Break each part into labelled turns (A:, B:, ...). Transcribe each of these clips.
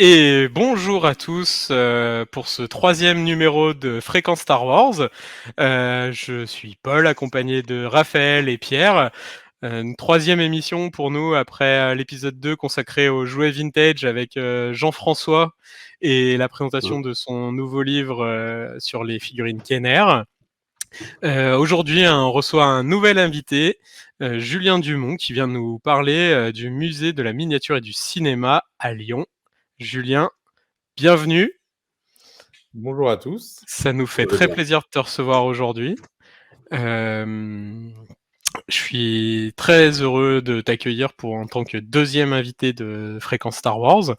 A: Et bonjour à tous pour ce troisième numéro de Fréquence Star Wars. Je suis Paul, accompagné de Raphaël et Pierre. Une troisième émission pour nous après l'épisode 2 consacré aux jouets vintage avec Jean-François et la présentation de son nouveau livre sur les figurines Kenner. Aujourd'hui, on reçoit un nouvel invité, Julien Dumont, qui vient nous parler du musée de la miniature et du cinéma à Lyon. Julien, bienvenue.
B: Bonjour à tous.
A: Ça nous fait très plaisir de te recevoir aujourd'hui. Je suis très heureux de t'accueillir en tant que deuxième invité de Fréquence Star Wars.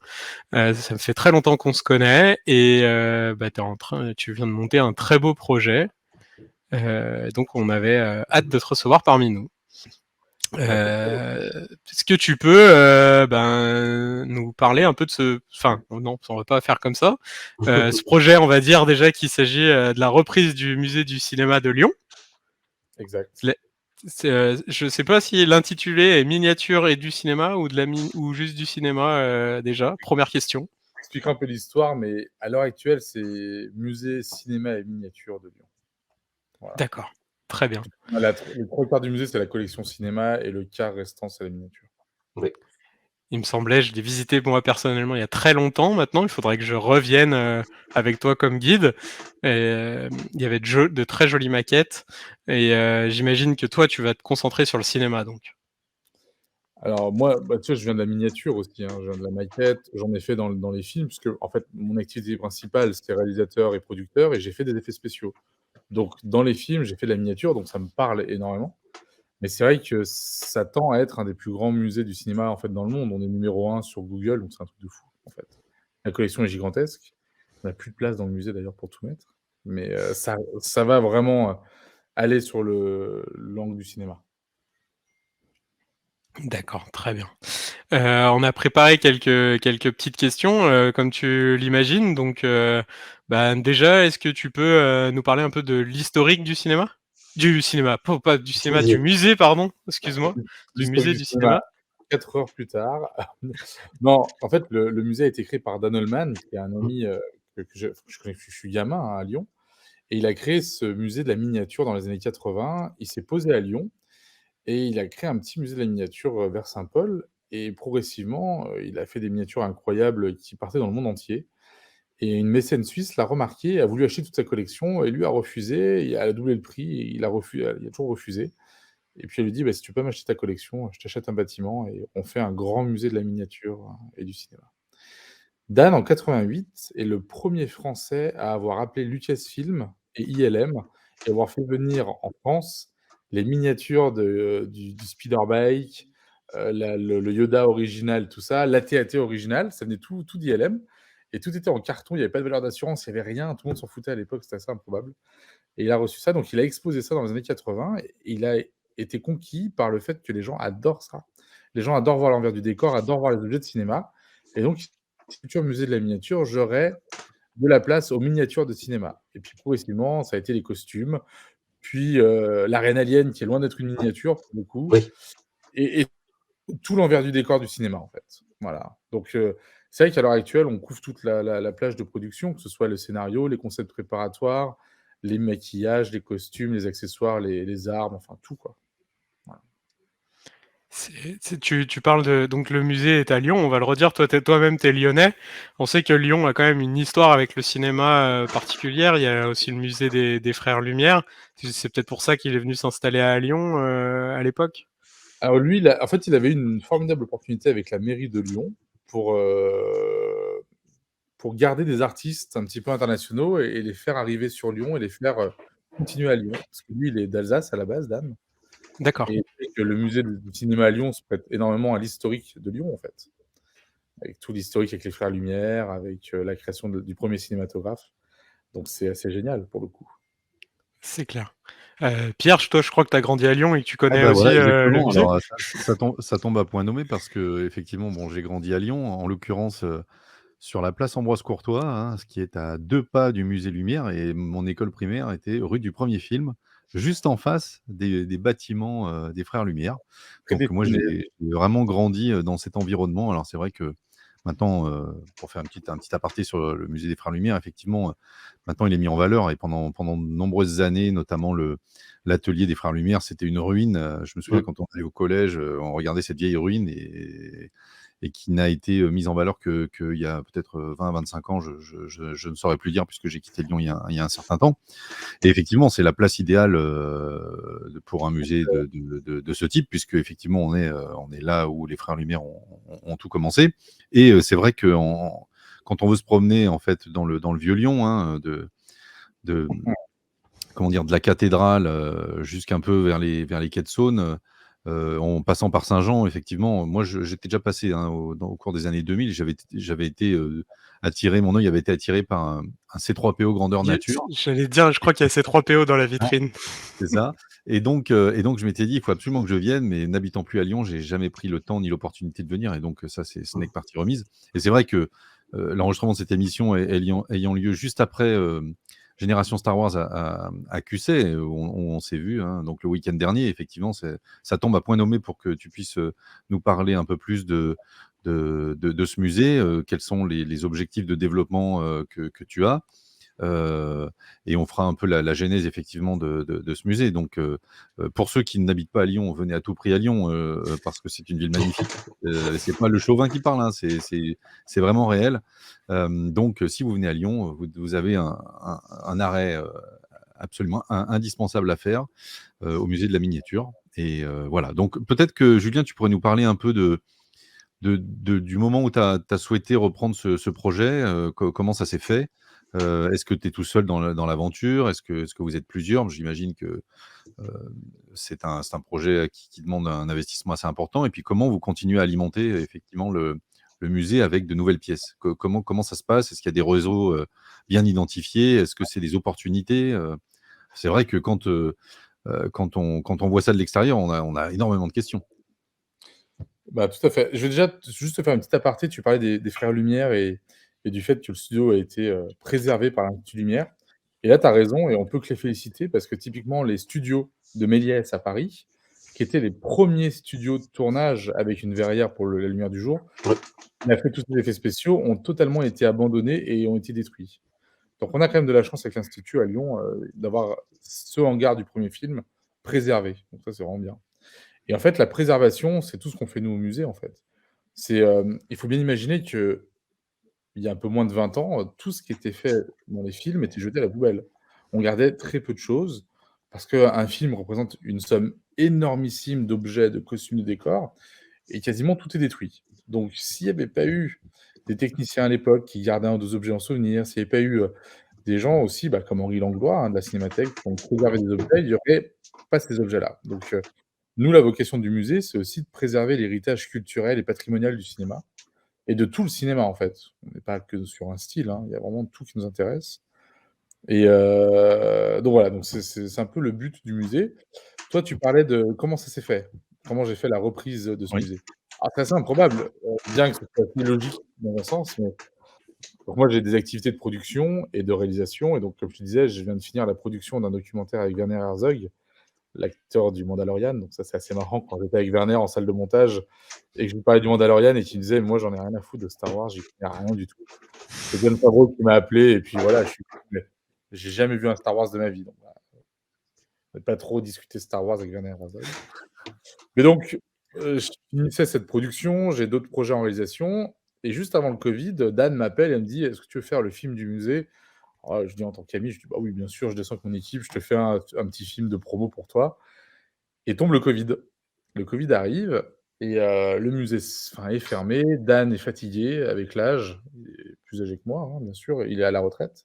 A: Ça me fait très longtemps qu'on se connaît et tu viens de monter un très beau projet. Donc on avait hâte de te recevoir parmi nous. Est-ce que tu peux nous parler un peu de ce... Enfin, non, on va pas faire comme ça. Ce projet, on va dire déjà qu'il s'agit de la reprise du musée du cinéma de Lyon.
B: Exact.
A: Je sais pas si l'intitulé est miniature et du cinéma ou, ou juste du cinéma déjà. Première question.
B: J'explique un peu l'histoire, mais à l'heure actuelle, c'est musée, cinéma et miniature de Lyon. Voilà.
A: D'accord, très bien.
B: Le trois quarts du musée, c'est la collection cinéma et le quart restant, c'est la miniature.
C: Oui.
A: Il me semblait, je l'ai visité moi personnellement il y a très longtemps maintenant. Il faudrait que je revienne avec toi comme guide. Il y avait de très jolies maquettes. Et j'imagine que toi, tu vas te concentrer sur le cinéma donc.
B: Alors moi, tu sais, je viens de la miniature aussi, hein, je viens de la maquette. J'en ai fait dans les films, puisque en fait, mon activité principale, c'était réalisateur et producteur, et j'ai fait des effets spéciaux. Donc dans les films, j'ai fait de la miniature, donc ça me parle énormément. Mais c'est vrai que ça tend à être un des plus grands musées du cinéma, en fait, dans le monde. On est numéro 1 sur Google, donc c'est un truc de fou, en fait. La collection est gigantesque. On n'a plus de place dans le musée, d'ailleurs, pour tout mettre. Mais ça va vraiment, aller sur l'angle du cinéma.
A: D'accord, très bien. On a préparé quelques petites questions, comme tu l'imagines. Donc, déjà, est-ce que tu peux nous parler un peu de l'historique du cinéma? Du cinéma, pas du cinéma, du musée, pardon, excuse-moi. Du
B: L'historique
A: musée
B: du
A: du
B: cinéma,
A: cinéma.
B: 4 heures plus tard. Non, en fait, le musée a été créé par Dan Hellman, qui est un ami, que je connais depuis que je suis gamin, hein, à Lyon, et il a créé ce musée de la miniature dans les années 80. Il s'est posé à Lyon et il a créé un petit musée de la miniature, vers Saint-Paul, et progressivement, il a fait des miniatures incroyables qui partaient dans le monde entier, et une mécène suisse l'a remarqué, a voulu acheter toute sa collection et lui a refusé. Elle a doublé le prix et il a toujours refusé, et puis elle lui dit: «Bah, si tu peux pas m'acheter ta collection, je t'achète un bâtiment et on fait un grand musée de la miniature, et du cinéma». Dan, en 88, est le premier Français à avoir appelé Lucasfilm et ILM et avoir fait venir en France les miniatures du Spider-Bike, le Yoda original, tout ça, l'AT-AT original, ça venait tout d'ILM, et tout était en carton, il y avait pas de valeur d'assurance, il y avait rien, tout le monde s'en foutait à l'époque, c'était assez improbable, et il a reçu ça, donc il a exposé ça dans les années 80, et il a été conquis par le fait que les gens adorent ça. Les gens adorent voir l'envers du décor, adorent voir les objets de cinéma, et donc futur musée de la miniature, j'aurais de la place aux miniatures de cinéma, et puis progressivement, ça a été les costumes, puis, la reine alien qui est loin d'être une miniature pour le coup,
C: Oui.
B: et tout l'envers du décor du cinéma, en fait. Voilà, donc c'est vrai qu'à l'heure actuelle, on couvre toute la plage de production, que ce soit le scénario, les concepts préparatoires, les maquillages, les costumes, les accessoires, les armes, enfin tout, quoi. Voilà.
A: Tu parles de... Donc le musée est à Lyon, on va le redire, toi-même t'es lyonnais. On sait que Lyon a quand même une histoire avec le cinéma particulière. Il y a aussi le musée des Frères Lumière. C'est peut-être pour ça qu'il est venu s'installer à Lyon à l'époque.
B: Alors lui, en fait, il avait eu une formidable opportunité avec la mairie de Lyon pour, pour garder des artistes un petit peu internationaux et les faire arriver sur Lyon et les faire, continuer à Lyon. Parce que lui, il est d'Alsace à la base, Dan,
A: D'accord.
B: et que le musée du cinéma à Lyon se prête énormément à l'historique de Lyon, en fait. Avec tout l'historique avec les Frères Lumière, avec, la création du premier cinématographe. Donc c'est assez génial pour le coup.
A: C'est clair. Pierre, toi, je crois que tu as grandi à Lyon et que tu connais aussi
C: Voilà,
A: le
C: exactement.
A: musée.
C: Alors, ça tombe à point nommé parce qu'effectivement, bon, j'ai grandi à Lyon, en l'occurrence, sur la place Ambroise Courtois, hein, ce qui est à 2 pas du musée Lumière, et mon école primaire était rue du Premier Film, juste en face des bâtiments, des Frères Lumière.
B: Près des
C: Donc moi,
B: Pyrénées.
C: j'ai vraiment grandi, dans cet environnement. Alors c'est vrai que, Maintenant, pour faire un petit aparté sur le musée des Frères Lumière, effectivement, maintenant il est mis en valeur et pendant de nombreuses années, notamment l'atelier des Frères Lumière, c'était une ruine. Je me souviens
B: Mmh.
C: quand on allait au collège, on regardait cette vieille ruine et qui n'a été, mise en valeur qu'il y a peut-être, 20-25 ans. Je ne saurais plus dire puisque j'ai quitté Lyon il y a un certain temps. Et effectivement, c'est la place idéale, pour un musée de ce type, puisque effectivement on est là où les Frères Lumière ont tout commencé. Et c'est vrai que quand on veut se promener en fait dans le vieux Lyon, hein, de comment dire? De la cathédrale, jusqu'un peu vers les quais de Saône, en passant par Saint-Jean, effectivement, moi j'étais déjà passé, hein, au cours des années 2000. J'avais été, attiré, mon œil avait été attiré par un C3PO grandeur
A: Yes,
C: nature.
A: j'allais dire, je crois qu'il y a ces 3 PO dans la vitrine.
C: C'est ça. Et donc je m'étais dit: «Il faut absolument que je vienne», mais n'habitant plus à Lyon, j'ai jamais pris le temps ni l'opportunité de venir et donc ça, ce n'est que partie remise. Et c'est vrai que, l'enregistrement de cette émission ayant lieu juste après, Génération Star Wars à QC, où on s'est vus, hein, donc le week-end dernier, effectivement, ça tombe à point nommé pour que tu puisses, nous parler un peu plus de ce musée, quels sont les objectifs de développement, que tu as. Heu et on fera un peu la genèse effectivement de ce musée. Donc pour ceux qui n'habitent pas à Lyon, venez à tout prix à Lyon, parce que c'est une ville magnifique. C'est pas le chauvin qui parle, hein, c'est vraiment réel. Donc si vous venez à Lyon, vous avez un arrêt, absolument indispensable à faire, au musée de la miniature. Et voilà, donc peut-être que Julien, tu pourrais nous parler un peu du moment où tu as souhaité reprendre ce projet, comment ça s'est fait? Est-ce que tu es tout seul dans l'aventure? Est-ce que vous êtes plusieurs? J'imagine que, heu, c'est un projet qui demande un investissement assez important. Et puis comment vous continuez à alimenter effectivement le musée avec de nouvelles pièces? Comment ça se passe? Est-ce qu'il y a des réseaux, bien identifiés? Est-ce que c'est des opportunités? C'est vrai que quand on voit ça de l'extérieur, on a énormément de questions.
B: Bah, tout à fait. Je vais déjà juste te faire une petite aparté. Tu parlais des Frères Lumière et du fait que le studio a été, préservé par l'Institut Lumière et là, tu as raison et on peut que les féliciter parce que typiquement les studios de Méliès à Paris, qui étaient les premiers studios de tournage avec une verrière pour la lumière du jour,
D: Ouais.
B: qui a fait tous ces effets spéciaux, ont totalement été abandonnés et ont été détruits. Donc on a quand même de la chance avec l'Institut à Lyon, d'avoir ce hangar du premier film préservé. Donc ça, c'est vraiment bien. Et en fait, la préservation, c'est tout ce qu'on fait nous au musée, en fait. Il faut bien imaginer qu'il y a un peu moins de 20 ans, tout ce qui était fait dans les films était jeté à la poubelle. On gardait très peu de choses parce qu'un film représente une somme énormissime d'objets, de costumes, de décors et quasiment tout est détruit. Donc s'il n'y avait pas eu des techniciens à l'époque qui gardaient 1 ou 2 objets en souvenir, s'il n'y avait pas eu, des gens aussi, bah, comme Henri Langlois, hein, de la Cinémathèque, qui ont préservé des objets, il y aurait pas ces objets-là. Donc nous, la vocation du musée, c'est aussi de préserver l'héritage culturel et patrimonial du cinéma et de tout le cinéma, en fait. On n'est pas que sur un style, hein, il y a vraiment tout qui nous intéresse et donc voilà, donc c'est un peu le but du musée. Toi, tu parlais de comment ça s'est fait? Comment j'ai fait la reprise, de ce
C: Oui.
B: musée? Alors c'est assez improbable, bien que ce soit assez logique dans un sens, mais donc moi, j'ai des activités de production et de réalisation et donc comme je te disais, je viens de finir la production d'un documentaire avec Werner Herzog, l'acteur du Mandalorian, donc ça, c'est assez marrant quand j'étais avec Werner en salle de montage et que je lui parlais du Mandalorian et qu'il me disait: «Moi, j'en ai rien à foutre de Star Wars, j'y connais rien du tout». C'est Jon Favreau qui m'a appelé et puis voilà, je suis mais j'ai jamais vu un Star Wars de ma vie, donc voilà, on va pas trop discuter Star Wars avec Werner Herzog. Mais donc, je finissais cette production, j'ai d'autres projets en réalisation et juste avant le covid, Dan m'appelle et me dit: «Est-ce que tu veux faire le film du musée?» Alors je dis en tant qu'ami, je dis: «Bah oui, bien sûr, je descends avec mon équipe, je te fais un petit film de promo pour toi». Et tombe le Covid. Le Covid arrive et le musée est fermé. Dan est fatigué avec l'âge, il est plus âgé que moi, hein, bien sûr, il est à la retraite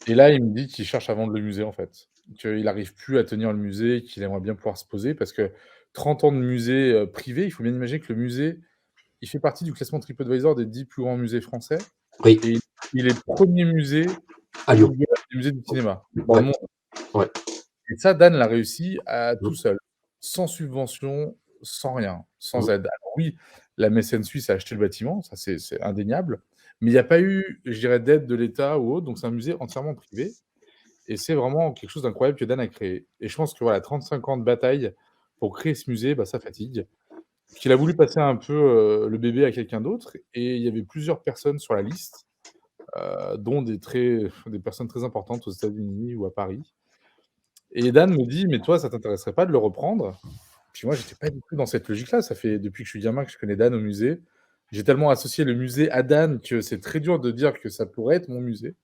B: et là, il me dit qu'il cherche à vendre le musée, en fait. Qu'il n'arrive plus à tenir le musée, qu'il aimerait bien pouvoir se poser parce que 30 ans de musée, privé, il faut bien imaginer que le musée, il fait partie du classement TripAdvisor des 10 plus grands musées français
D: Oui,
B: et il est 1er musée
D: à Lyon.
B: Google des musées du cinéma dans le
D: Ouais,
B: monde.
D: ouais.
B: Et ça, Dan l'a réussi à tout
D: Mmh.
B: seul, sans subvention, sans rien, sans
D: Mmh.
B: aide. Alors oui, la mécène suisse a acheté le bâtiment, ça c'est indéniable, mais il y a pas eu, je dirais, d'aide de l'État ou autre, donc c'est un musée entièrement privé et c'est vraiment quelque chose d'incroyable que Dan a créé et je pense que voilà, 35 ans de bataille pour créer ce musée, bah, ça fatigue qu'il a voulu passer un peu, le bébé à quelqu'un d'autre et il y avait plusieurs personnes sur la liste, dont des personnes très importantes aux États-Unis ou à Paris et Dan me dit: «Mais toi, ça t'intéresserait pas de le reprendre?» Puis moi, j'étais pas du tout dans cette logique-là. Ça fait depuis que je suis gamin que je connais Dan au musée. J'ai tellement associé le musée à Dan que c'est très dur de dire que ça pourrait être mon musée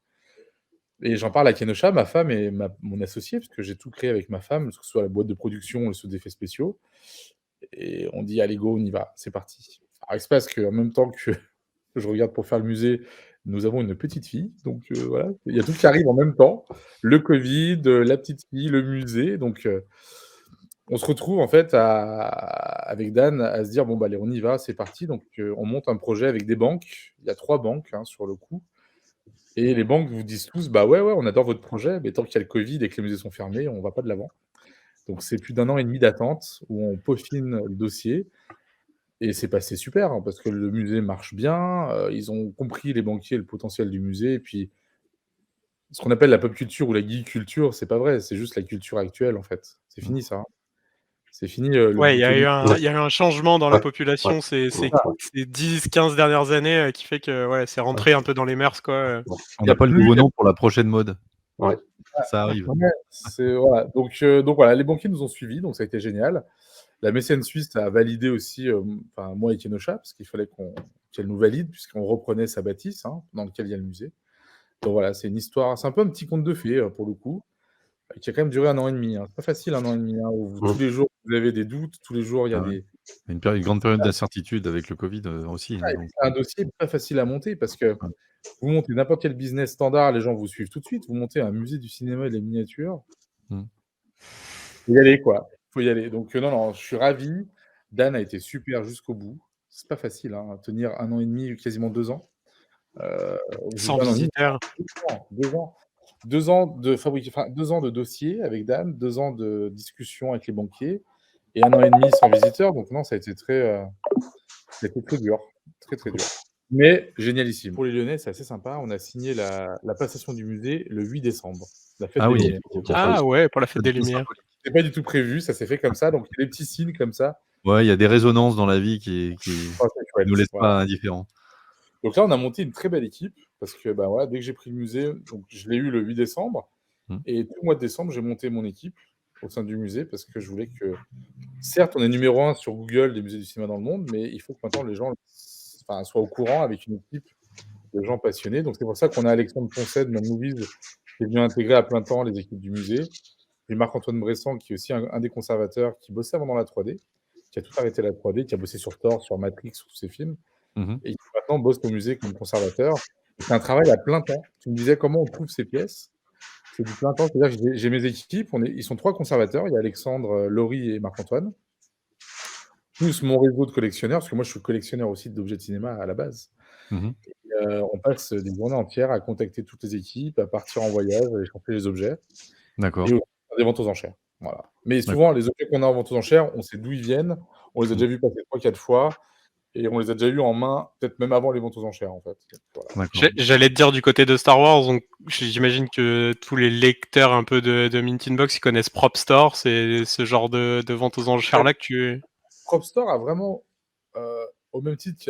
B: et j'en parle à Kenosha, ma femme et mon associé, parce que j'ai tout créé avec ma femme, que ce soit la boîte de production et ceux d'effets spéciaux et on dit: «Allez go, on y va, c'est parti». Alors il se passe qu'en même temps que je regarde pour faire le musée, nous avons une petite fille, donc voilà, il y a tout qui arrive en même temps. Le covid, la petite fille, le musée, donc on se retrouve en fait avec Dan à se dire: «Bon, bah, allez, on y va, c'est parti». Donc on monte un projet avec des banques. Il y a 3 banques, hein, sur le coup et les banques vous disent tous: «Bah, ouais, ouais, on adore votre projet, mais tant qu'il y a le covid et que les musées sont fermés, on va pas de l'avant». Donc c'est plus d'1 an et demi d'attente où on peaufine le dossier et c'est passé super, hein, parce que le musée marche bien, ils ont compris, les banquiers, le potentiel du musée et puis ce qu'on appelle la pop culture ou la geek culture, c'est pas vrai, c'est juste la culture actuelle, en fait. C'est
C: Mmh.
B: fini ça, hein. C'est fini, le
A: Ouais,
B: boutonnier.
D: Ouais,
A: il y a eu un changement dans la
D: ouais, ouais,
A: population
D: ouais, ouais,
A: ces 10-15 dernières années, qui fait que, ouais, c'est
D: ouais,
A: rentré un peu dans les mœurs, quoi.
D: ouais,
C: On
B: Il y
C: n'a
B: a
C: pas le
B: plus
C: nouveau nom pour la prochaine mode.
D: ouais.
C: Ça arrive.
B: ouais, c'est voilà, donc voilà, les banquiers nous ont suivis, donc ça a été génial. La mécène suisse a validé aussi, enfin moi et Kenosha, parce qu'il fallait qu'elle nous valide puisqu'on reprenait sa bâtisse, hein, dans lequel il y a le musée. Donc voilà, c'est une histoire, c'est un peu un petit conte de fées, pour le coup, qui a quand même duré 1 an et demi, hein. C'est pas facile 1 an et demi, hein, où tous
D: Mmh.
B: les jours vous avez des doutes, tous les jours il y a
C: Ah ouais.
B: des
C: Une grande période d'incertitude avec le Covid, aussi, hein,
B: et puis
C: donc
B: c'est un dossier pas facile à monter parce que
C: ouais.
B: vous montez n'importe quel business standard, les gens vous suivent tout de suite. Vous montez un musée du cinéma et de la miniature,
C: Mmh.
B: faut y aller quoi, faut y aller. Donc non, non, je suis ravi. Dan a été super jusqu'au bout. C'est pas facile, hein, tenir 1 an et demi, quasiment 2 ans.
A: Sans
B: 1 an et demi,
A: visiteurs.
B: 2 ans, 2 ans. 2 ans de fabrique enfin 2 ans de dossier avec Dan, 2 ans de discussion avec les banquiers et 1 an et demi sans visiteurs. Donc non, ça a été très dur, très, très dur. Mais génialissime. Pour les Lyonnais, c'est assez sympa. On a signé la passation du musée le 8 décembre, la fête
C: Ah
B: des
C: oui,
B: Lumières.
D: OK. Ah oui.
A: Ah ouais, pour la
C: pas
A: fête
C: du
A: des
C: tout
A: Lumières.
C: symbolique.
B: C'était pas du tout prévu, ça s'est fait comme ça, donc il y a des petits signes comme ça.
C: Ouais, il y a des résonances dans la vie qui
B: Oh, c'est
C: nous
B: chouette,
C: laissent
B: voilà.
C: pas indifférents.
B: Donc là, on a monté une très belle équipe parce que, bah, voilà, dès que j'ai pris le musée, donc je l'ai eu le 8 décembre
C: Mmh.
B: et tout le mois de décembre, j'ai monté mon équipe au sein du musée parce que je voulais que certes, on est numéro 1 sur Google des musées du cinéma dans le monde, mais il faut que maintenant les gens, enfin, soient au courant avec une équipe de gens passionnés. Donc c'est pour ça qu'on a Alexandre Poncet de Mad Movies qui est venu intégrer à plein temps les équipes du musée. Et Marc-Antoine Bressan qui est aussi un des conservateurs qui bossait avant dans la 3D, qui a tout arrêté la 3D, qui a bossé sur Thor, sur Matrix, sur tous ces films
C: Mmh mh.
B: et qui maintenant bosse au musée comme conservateur. C'est un travail à plein temps. Tu me disais comment on trouve ces pièces? C'est du plein temps, c'est-à-dire que j'ai mes équipes, ils sont 3 conservateurs, il y a Alexandre, Laurie et Marc-Antoine, plus mon réseau de collectionneurs, parce que moi je suis collectionneur aussi d'objets de cinéma à la base.
C: Mmh.
B: On passe des journées entières à contacter toutes les équipes, à partir en voyage, à aller chercher les objets et
C: D'accord,
B: aussi faire des ventes aux enchères. Voilà. Mais souvent,
C: d'accord,
B: les objets qu'on a en vente aux enchères, on sait d'où ils viennent, on les a
C: mmh,
B: déjà vus passer 3-4 fois et on les a déjà eus en main, peut-être même avant les ventes aux enchères, en fait. Voilà.
C: d'accord.
A: J'allais te dire du côté de Star Wars, donc j'imagine que tous les lecteurs un peu de Mint Inbox, ils connaissent Prop Store, c'est ce genre de vente aux enchères là que tu...
B: Prop Store a vraiment, au même titre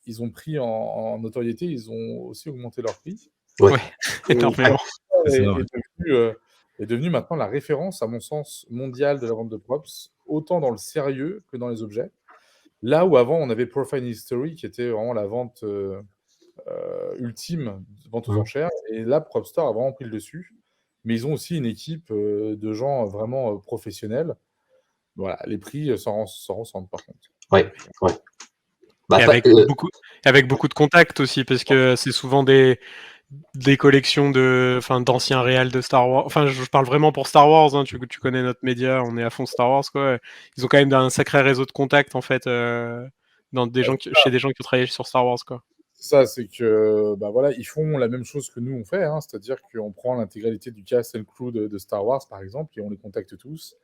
B: qu'ils ont pris en notoriété, ils ont aussi augmenté leur prix.
D: Ouais.
A: Ouais,
B: Et
A: énormément.
C: C'est ça, ouais.
B: est devenu maintenant la référence, à mon sens, mondiale de la vente de props, autant dans le sérieux que dans les objets. Là où avant on avait Profile History qui était vraiment la vente, ultime, vente aux
D: Mmh.
B: enchères et là PropStore a vraiment pris le dessus. Mais ils ont aussi une équipe, de gens vraiment, professionnels. Voilà, les prix, s'en ressentent par contre.
D: Ouais, ouais. Bah
A: Et
D: ça,
A: avec beaucoup de contacts aussi, parce que c'est souvent des collections enfin, d'anciens réals de Star Wars. Enfin, je parle vraiment pour Star Wars, hein, tu connais notre média, on est à fond Star Wars, quoi. Ils ont quand même un sacré réseau de contacts, en fait, dans chez des gens qui ont travaillé sur Star Wars, quoi.
B: C'est ça, c'est que, bah, voilà, ils font la même chose que nous on fait, hein. C'est-à-dire qu'on prend l'intégralité du cast and crew de Star Wars, par exemple, et on les contacte tous.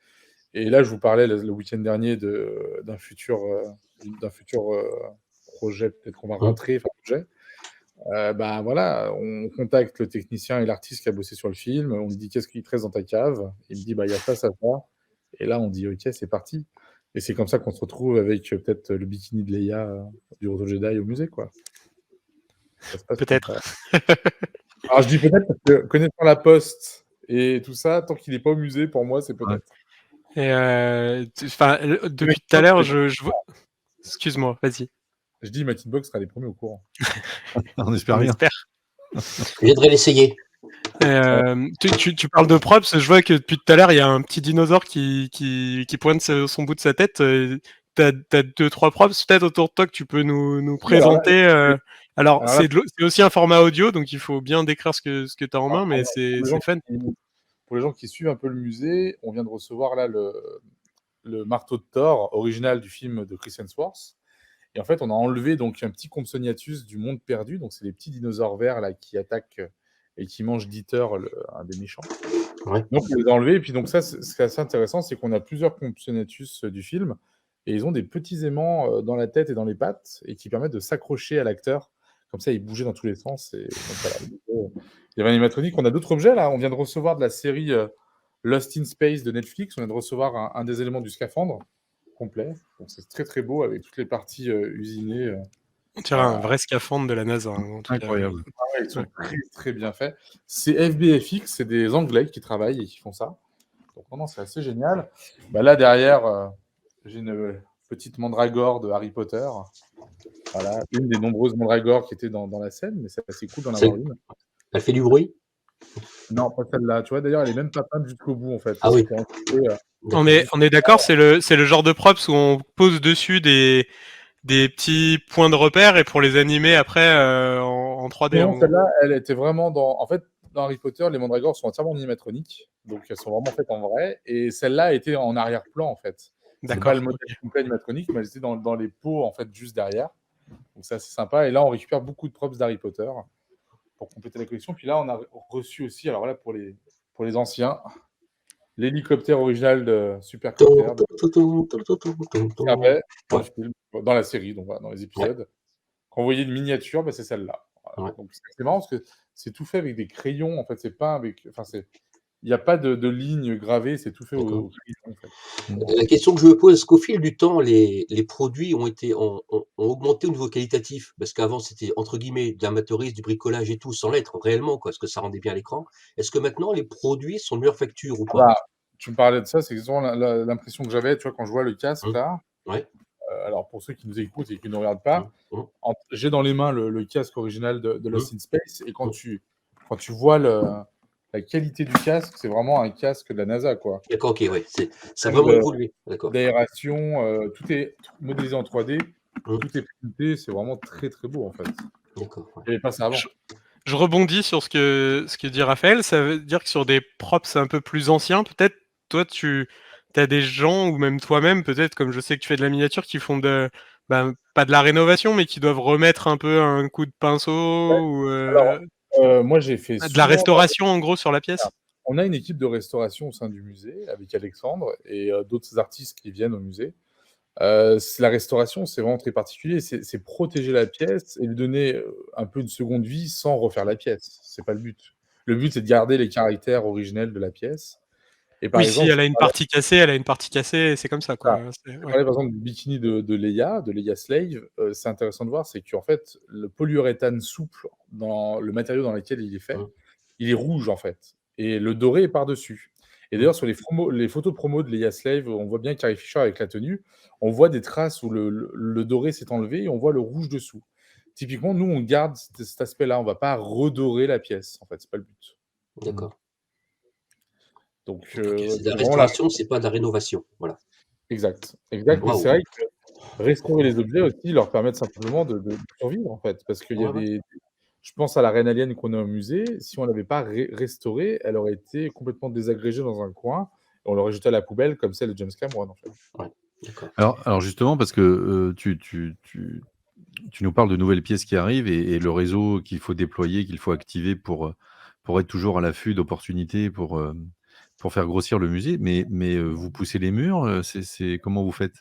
B: Et là, je vous parlais le week-end dernier d'un futur, projet, peut-être qu'on va
D: mmh,
B: rentrer, enfin projet. Bah, voilà, on contacte le technicien et l'artiste qui a bossé sur le film, on lui dit: «Qu'est-ce qui te reste dans ta cave?» Il me dit: «Bah, il y a ça, ça, ça» et là, on dit: «OK, c'est parti». Et c'est comme ça qu'on se retrouve avec peut-être le bikini de Leia du Retour Jedi au musée, quoi. Ça se passe
A: Peut-être.
B: comme ça. Alors je dis peut-être parce que connaissant la Poste et tout ça, tant qu'il n'est pas au musée, pour moi, c'est
C: Ouais.
B: peut-être.
A: Et depuis tout à
B: Making
A: l'heure,
B: Box,
A: je vois. Excuse-moi, vas-y.
B: je dis Making Box sera les premiers au courant.
C: On espère
A: On
C: bien.
A: espère.
E: Je viendrai l'essayer.
A: Tu parles de props, je vois que depuis tout à l'heure, il y a un petit dinosaure qui pointe son bout de sa tête. T'as 2-3 props peut-être autour de toi que tu peux nous
B: Oui, alors là,
A: présenter. Alors,
B: alors là,
A: c'est aussi un format audio, donc il faut bien décrire ce que tu as en main, mais
B: pour
A: c'est
B: les gens
A: fun.
B: pour les gens qui suivent un peu le musée, on vient de recevoir là le marteau de Thor original du film de Chris Hemsworth. Et en fait, on a enlevé donc un petit Compsognathus du monde perdu. Donc, c'est les petits dinosaures verts là qui attaquent et qui mangent Dieter, un des méchants.
E: Ouais.
B: Donc, on les a enlevés. Et puis, donc, ça, ce qui est assez intéressant, c'est qu'on a plusieurs Compsognathus du film. Et ils ont des petits aimants dans la tête et dans les pattes et qui permettent de s'accrocher à l'acteur. Comme ça, ils bougeaient dans tous les sens. Et donc, voilà. Il y avait un animatronique. On a d'autres objets là. On vient de recevoir de la série Lost in Space de Netflix. On vient de recevoir un des éléments du scaphandre complet. Donc c'est très très beau avec toutes les parties usinées.
A: On dirait un vrai scaphandre de la NASA, hein, en tout cas.
C: Incroyable.
B: Ils sont très très bien faits. C'est FBFX, c'est des Anglais qui travaillent et qui font ça. Donc non, c'est assez génial. Bah, là derrière, j'ai une petite mandragore de Harry Potter. Voilà, une des nombreuses mandragores qui étaient dans la scène, mais c'est assez cool d'en avoir une.
E: Elle fait du bruit?
B: Non, pas celle-là. Tu vois, d'ailleurs, elle est même pas peinte jusqu'au bout en fait.
E: Ah oui.
A: On est d'accord, c'est le genre de props où on pose dessus des petits points de repère et pour les animer après en 3D.
B: Non, celle-là, elle était vraiment dans. En fait, dans Harry Potter, les mandragores sont entièrement animatroniques, donc elles sont vraiment faites en vrai. Et celle-là était en arrière-plan, en fait. C'est pas le modèle complet animatronique, mais elle était dans les pots, en fait, juste derrière. Donc c'est assez sympa. Et là, on récupère beaucoup de props d'Harry Potter pour compléter la collection. Puis là, on a reçu aussi, alors là, pour les anciens, l'hélicoptère original de Supercopter dans le film, dans la série, donc voilà, dans les épisodes. Quand vous voyez une miniature, bah, c'est celle-là. Voilà. Donc c'est marrant parce que c'est tout fait avec des crayons. En fait, c'est pas avec. Enfin, il n'y a pas de ligne gravée, c'est tout fait au crayon. En fait.
E: La question que je me pose, est-ce qu'au fil du temps, les produits ont augmenté au niveau qualitatif? Parce qu'avant, c'était entre guillemets de l'amateurisme, du bricolage et tout, sans l'être réellement, quoi, parce que ça rendait bien l'écran. Est-ce que maintenant, les produits sont de meilleure facture ou pas?
B: Bah, tu me parlais de ça, c'est exactement l'impression que j'avais, tu vois, quand je vois le casque là.
E: Ouais.
B: Alors pour ceux qui nous écoutent et qui ne regardent pas, j'ai dans les mains le casque original de Lost in Space, et quand tu vois la qualité du casque, c'est vraiment un casque de la NASA, quoi.
E: D'accord, ok, ouais. Ça a vraiment évolué. D'accord.
B: D'aération, tout est modélisé en 3D, tout est printé, c'est vraiment très très beau en fait.
E: D'accord.
B: Il n'y avait pas ça avant.
A: Je rebondis sur ce que dit Raphaël. Ça veut dire que sur des props un peu plus anciens, peut-être, toi, tu as des gens, ou même toi-même, peut-être, comme je sais que tu fais de la miniature, qui font pas de la rénovation, mais qui doivent remettre un peu un coup de pinceau, ou
B: Alors, moi j'ai fait
A: de la restauration, en gros, sur la pièce.
B: On a une équipe de restauration au sein du musée, avec Alexandre et d'autres artistes qui viennent au musée. La restauration, c'est vraiment très particulier. C'est protéger la pièce et lui donner un peu une seconde vie sans refaire la pièce. C'est pas le but. Le but, c'est de garder les caractères originels de la pièce. Et par
A: Oui,
B: exemple,
A: si elle a une partie cassée, elle a une partie cassée, c'est comme ça, quoi.
B: je parlais par exemple du bikini de Leia Slave. C'est intéressant de voir, c'est qu'en fait, le polyuréthane souple dans le matériau dans lequel il est fait, il est rouge en fait. Et le doré est par-dessus. Et d'ailleurs, sur les photos promo de Leia Slave, on voit bien Carrie Fisher avec la tenue, on voit des traces où le doré s'est enlevé et on voit le rouge dessous. Typiquement, nous, on garde cet aspect-là. On ne va pas redorer la pièce, en fait. C'est pas le but.
E: D'accord.
B: Donc,
E: c'est de la restauration, c'est pas de la rénovation. Voilà.
B: Exact.
E: Wow.
B: Mais c'est vrai que restaurer les objets aussi leur permet simplement de survivre, en fait. Parce qu'il y a des. Je pense à la reine alien qu'on a au musée. Si on ne l'avait pas restaurée, elle aurait été complètement désagrégée dans un coin. Et on l'aurait jetée à la poubelle, comme celle de James Cameron, en fait.
E: D'accord.
C: Alors justement, parce que tu nous parles de nouvelles pièces qui arrivent et le réseau qu'il faut déployer, qu'il faut activer pour être toujours à l'affût d'opportunités pour faire grossir le musée. Mais vous poussez les murs, c'est comment vous faites?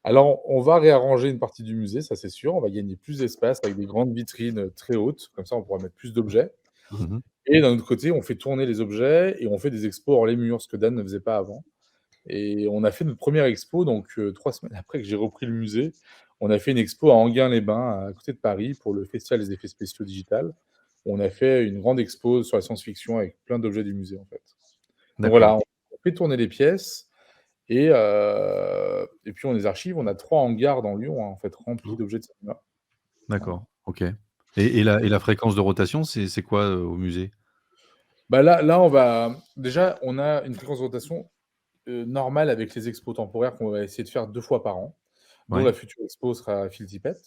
B: Alors, on va réarranger une partie du musée, ça c'est sûr. On va gagner plus d'espace avec des grandes vitrines très hautes. Comme ça, on pourra mettre plus d'objets.
C: Mmh.
B: Et d'un autre côté, on fait tourner les objets et on fait des expos hors les murs, ce que Dan ne faisait pas avant. et on a fait notre première expo donc 3 semaines après que j'ai repris le musée. On a fait une expo à Enghien-les-Bains, à côté de Paris, pour le festival des effets spéciaux digital. On a fait une grande expo sur la science-fiction avec plein d'objets du musée, en fait. Donc voilà,
C: D'accord,
B: on fait tourner les pièces et puis on les archive. On a 3 hangars dans Lyon, hein, en fait, remplis
E: Mmh.
B: d'objets de cinéma. Voilà.
C: d'accord, OK. Et la fréquence de rotation, c'est quoi, au musée?
B: Bah, là, on va déjà, on a une fréquence de rotation, normale avec les expos temporaires qu'on va essayer de faire 2 fois par an, dont
C: Ouais,
B: la future expo sera à Phil Tippett,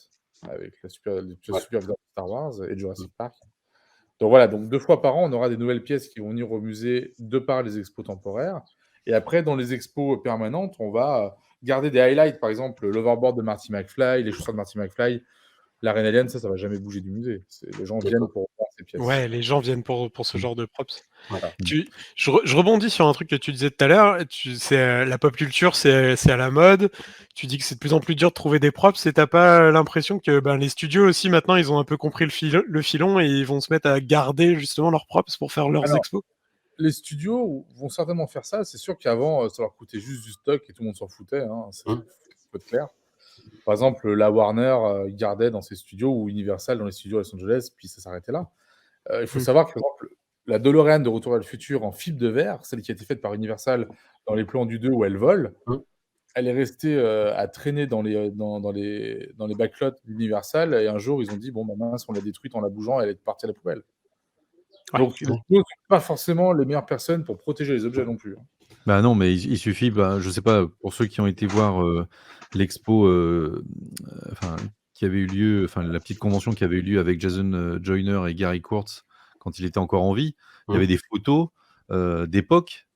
B: avec le
E: Ouais.
B: superviseur de Star Wars et
E: Mmh.
B: Jurassic Park. Donc voilà, donc 2 fois par an, on aura des nouvelles pièces qui vont venir au musée de par les expos temporaires et après dans les expos permanentes, on va, garder des highlights. Par exemple, l'hoverboard de Marty McFly, les chaussures de Marty McFly, la reine alien, ça va jamais bouger du musée. Les gens viennent
E: D'accord.
B: pour voir ces pièces.
A: Ouais, les gens viennent pour ce
C: mmh,
A: genre de props.
E: Ouais.
B: Voilà.
C: mmh.
A: Je rebondis sur un truc que tu disais tout à l'heure. La pop culture, c'est à la mode. Tu dis que c'est de plus en plus dur de trouver des props. Et t'as pas l'impression que ben, les studios aussi maintenant, ils ont un peu compris le filon et ils vont se mettre à garder justement leurs props pour faire leurs
B: Alors,
A: expos.
B: les studios vont certainement faire ça. C'est sûr qu'avant, ça leur coûtait juste du stock et tout le monde s'en foutait, hein,
E: Mmh.
B: faut être clair. Par exemple, la Warner, gardait dans ses studios ou Universal dans les studios à Los Angeles, puis ça s'arrêtait là. Il faut
A: Mm.
B: savoir que, par exemple, la DeLorean de Retour vers le futur en fibre de verre, celle qui a été faite par Universal dans les plans du 2 où elle vole,
E: Mmh.
B: elle est restée, à traîner dans les backlots d'Universal et un jour, ils ont dit: «Bon, bah, mince, on l'a détruite en la bougeant, elle est partie à la poubelle».
A: Ouais.
B: Donc les
E: Ouais.
B: studios ne sont pas forcément les meilleures personnes pour protéger les objets non plus, hein.
C: Bah, non, mais il suffit, bah, je sais pas, pour ceux qui ont été voir, l'expo, enfin, qui avait eu lieu, enfin, la petite convention qui avait eu lieu avec Jason, Joyner et Gary Kurtz quand il était encore en vie. Il y
E: Mmh.
C: avait des photos, d'époque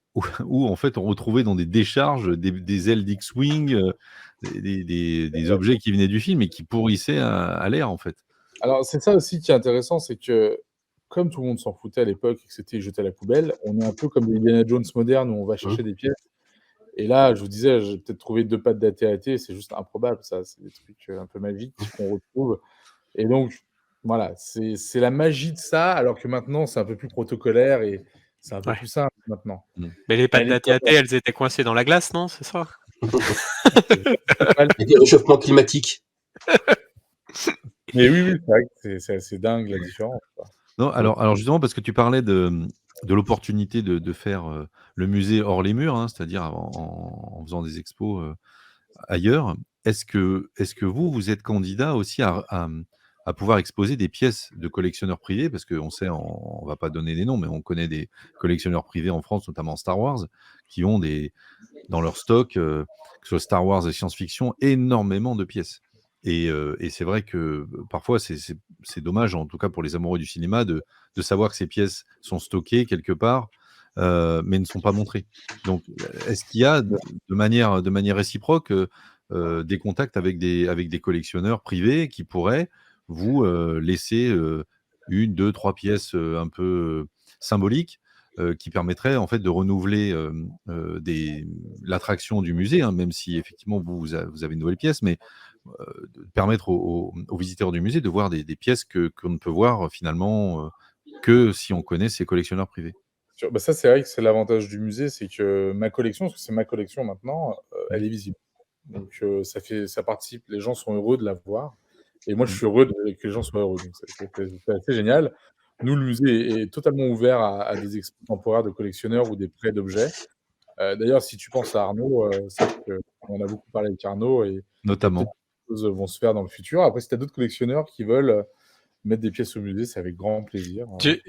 C: où en fait, on retrouvait dans des décharges des ailes d'X-wing, des objets qui venaient du film et qui pourrissaient à l'air, en fait.
B: Alors c'est ça aussi qui est intéressant, c'est que comme tout le monde s'en foutait à l'époque et que c'était jeté à la poubelle, on est un peu comme les Indiana Jones modernes où on va
E: Mmh.
B: chercher des pièces. Et là, je vous disais, j'ai peut-être trouvé 2 pattes d'AT-AT, c'est juste improbable ça, c'est des trucs, un peu magiques qu'on retrouve et donc voilà, c'est la magie de ça, alors que maintenant c'est un peu plus protocolaire et c'est un peu
A: Ouais.
B: plus simple maintenant.
C: Mmh.
A: Mais les
B: Mais à
A: pattes
B: l'époque,
A: d'AT-AT, elles étaient coincées dans la glace, non? C'est ça?
B: c'est pas le
E: Et des réchauffements climatiques.
B: mais oui, oui, c'est vrai que c'est assez dingue la différence, quoi.
C: Non,
E: Mmh.
C: alors justement, parce que tu parlais de l'opportunité de faire, le musée hors les murs, hein, c'est-à-dire en faisant des expos, ailleurs. Est-ce que vous êtes candidat aussi à pouvoir exposer des pièces de collectionneurs privés? Parce qu'on sait, on va pas donner des noms, mais on connaît des collectionneurs privés en France, notamment Star Wars, qui ont dans leur stock, que ce soit Star Wars et science-fiction, énormément de pièces. Et c'est vrai que, parfois, c'est dommage, en tout cas pour les amoureux du cinéma, de savoir que ces pièces sont stockées quelque part, mais ne sont pas montrées. Donc, est-ce qu'il y a de manière réciproque, des contacts avec des collectionneurs privés qui pourraient vous, laisser, 1, 2, 3 pièces, un peu, symboliques, qui permettraient en fait de renouveler, l'attraction du musée, hein, même si effectivement vous avez une nouvelle pièce, mais de permettre aux visiteurs du musée de voir des pièces qu'on ne peut voir, finalement, que si on connaît ces collectionneurs privés.
B: Bah, ça, c'est vrai que c'est l'avantage du musée, c'est que ma collection, parce que c'est ma collection maintenant,
C: Mmh.
B: elle est visible. Donc ça participe, les gens sont heureux de la voir et moi, je
C: Mmh.
B: suis heureux que les gens soient heureux, donc c'est assez génial. Nous, le musée est totalement ouvert à des expos temporaires de collectionneurs ou des prêts d'objets. D'ailleurs, si tu penses à Arnaud, sache qu'on en a beaucoup parlé avec Arnaud et peut-être
C: Notamment.
B: que des choses vont se faire dans le futur. Après, si tu as d'autres collectionneurs qui veulent, mettre des pièces au musée, c'est avec grand plaisir,
A: Tu
B: on veut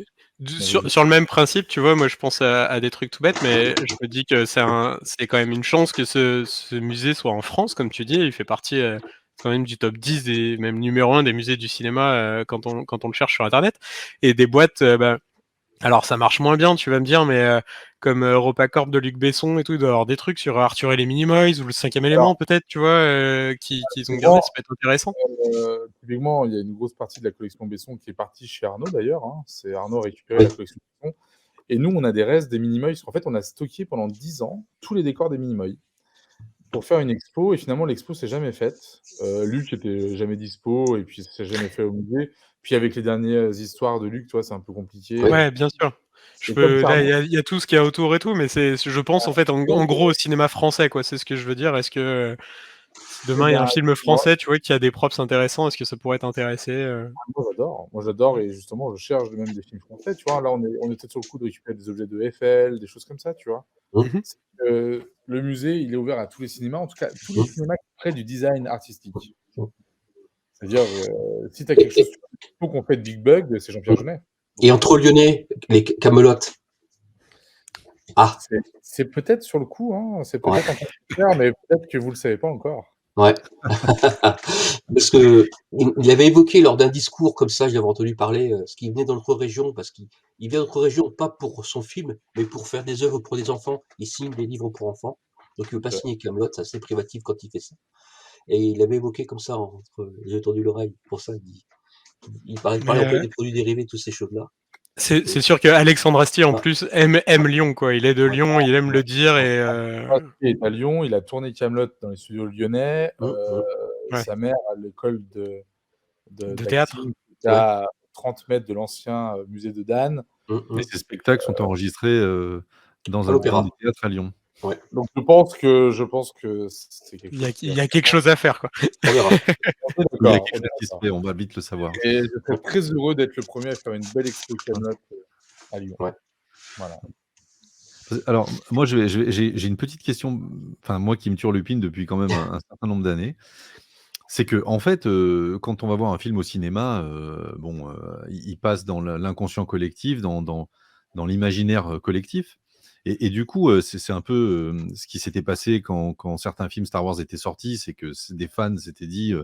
B: juste
A: sur le même principe, tu vois, moi je pense à des trucs tout bêtes, mais je me dis que c'est quand même une chance que ce musée soit en France, comme tu dis. Il fait partie, quand même du top 10 des même numéro 1 des musées du cinéma, quand on le cherche sur internet et des boîtes, bah, alors ça marche moins bien, tu vas me dire, mais comme EuropaCorp de Luc Besson et tout, il doit y avoir des trucs sur Arthur et les Minimoys ou le Cinquième
B: alors,
A: élément peut-être, tu vois, qu'ils ont gardé,
B: souvent,
A: ça peut être intéressant.
B: typiquement, il y a une grosse partie de la collection Besson qui est partie chez Arnaud d'ailleurs, hein. C'est Arnaud a récupéré la
E: Oui.
B: collection Besson et nous, on a des restes des Minimoys. En fait, on a stocké pendant 10 ans tous les décors des Minimoys pour faire une expo et finalement l'expo s'est jamais faite. Luc était jamais dispo et puis ça s'est jamais fait au musée. Puis avec les dernières histoires de Luc, tu vois, c'est un peu compliqué,
E: Oui.
A: Ouais, bien sûr. Je
B: C'est comme
A: peux, là,
B: Charmed.
A: il y a tout ce qu'il y a autour et tout, mais je pense en fait en gros au cinéma français, quoi. C'est ce que je veux dire. Est-ce que si
B: Eh
A: demain il y a
B: ben,
A: un film
B: moi
A: français, tu vois, qui a des props intéressants, est-ce que ça pourrait t'intéresser
B: moi j'adore et justement je cherche même des films français, tu vois? Là on est peut-être sur le coup de récupérer des objets de Eiffel, des choses comme ça, tu vois?
E: Mmh,
A: Mhm.
B: C'est que le musée, il est ouvert à tous les cinémas, en tout cas tous les
E: mmh,
B: cinémas qui prennent du design artistique.
E: mmh.
B: C'est-à-dire, si tu as
E: Et
B: quelque chose sur faut qu'on fait de Big Bug, c'est Jean-Pierre
E: mmh.
B: Jeunet.
E: Et
B: Donc
E: entre Lyonnais, les Camelot. Ah,
B: c'est peut-être sur le coup, hein, c'est
E: ouais,
B: peut-être en train de se faire, mais peut-être que vous le savez pas encore.
E: ouais. Parce qu'il avait évoqué lors d'un discours comme ça, j'avais entendu parler, parce qu'il venait dans notre région, parce qu'il vient de notre région, pas pour son film, mais pour faire des œuvres pour des enfants. Il signe des livres pour enfants. Donc il veut pas
B: OK.
E: signer Camelot, c'est assez privatif quand il fait ça. Et il avait évoqué comme ça, j'ai tendu l'oreille. Pour ça, il parlait
A: Mais
E: un peu des produits dérivés, toutes ces choses-là.
A: c'est
E: Et
A: sûr que Alexandre Astier en
E: ouais,
A: plus aime Lyon, quoi. Il est de
E: ouais,
A: Lyon, il aime
E: ouais,
A: le dire
E: ouais.
A: et
B: Il est à Lyon, il a tourné Kaamelott dans les studios lyonnais,
E: Mmh, mmh,
A: ouais,
B: sa mère a l'école
A: de théâtre.
B: d'acting qui est
E: ouais.
B: à 30 mètres de l'ancien, musée de Dan.
E: Mmh,
C: Et
E: mmh.
C: ces spectacles sont enregistrés,
E: À
C: dans
E: l'opéra.
C: des théâtres à Lyon.
E: Ouais,
B: Donc je pense que c'est quelque chose qui
A: Il
B: va
A: y a
B: se
A: quelque
B: faire.
A: chose à faire, quoi.
E: on verra.
B: On est
C: Il y a
B: d'accord,
C: quelque
B: on est
C: chose qui se
B: d'accord
C: fait, on va vite le savoir.
B: et je serais très heureux d'être le premier à faire une belle expo
C: Hein.
B: Kaamelott, à Lyon.
E: Ouais.
B: Voilà.
C: Alors, moi, j'ai une petite question, enfin, moi qui me turlupine depuis quand même un certain nombre d'années. C'est que en fait, quand on va voir un film au cinéma, bon, il passe dans l'inconscient collectif, dans l'imaginaire, collectif et du coup, c'est un peu, ce qui s'était passé quand certains films Star Wars étaient sortis. C'est que des fans s'étaient dit,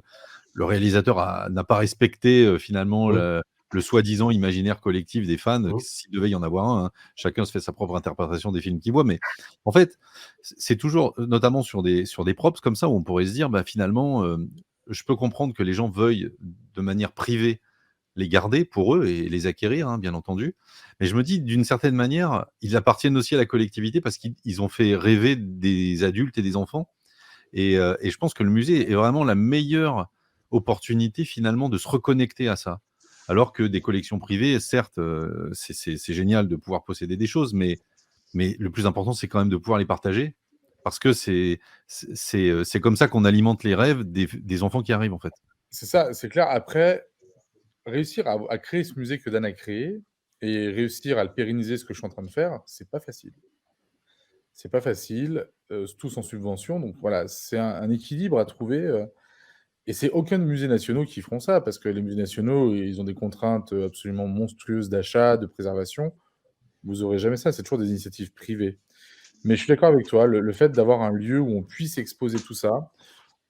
C: le réalisateur n'a pas respecté, finalement
E: Mmh,
C: le soi-disant imaginaire collectif des fans,
E: mmh,
C: s'il devait y en avoir un, hein. Chacun se fait sa propre interprétation des films qu'il voit, mais en fait, c'est toujours, notamment sur des props comme ça, où on pourrait se dire: «Bah, finalement, je peux comprendre que les gens veuillent de manière privée les garder pour eux et les acquérir, hein, bien entendu. Mais je me dis, d'une certaine manière, ils appartiennent aussi à la collectivité parce qu'ils ont fait rêver des adultes et des enfants. Et je pense que le musée est vraiment la meilleure opportunité finalement de se reconnecter à ça. Alors que des collections privées, certes, c'est génial de pouvoir posséder des choses, mais le plus important, c'est quand même de pouvoir les partager parce que c'est comme ça qu'on alimente les rêves des enfants qui arrivent, en fait.
B: C'est ça, c'est clair. Après, réussir à créer ce musée que Dan a créé et réussir à le pérenniser, ce que je suis en train de faire, c'est pas facile. C'est pas facile, tout sans subvention, donc voilà, c'est un équilibre à trouver, et c'est aucun des musées nationaux qui feront ça, parce que les musées nationaux, ils ont des contraintes, absolument monstrueuses d'achat, de préservation. Vous aurez jamais ça, c'est toujours des initiatives privées. Mais je suis d'accord avec toi, le fait d'avoir un lieu où on puisse exposer tout ça,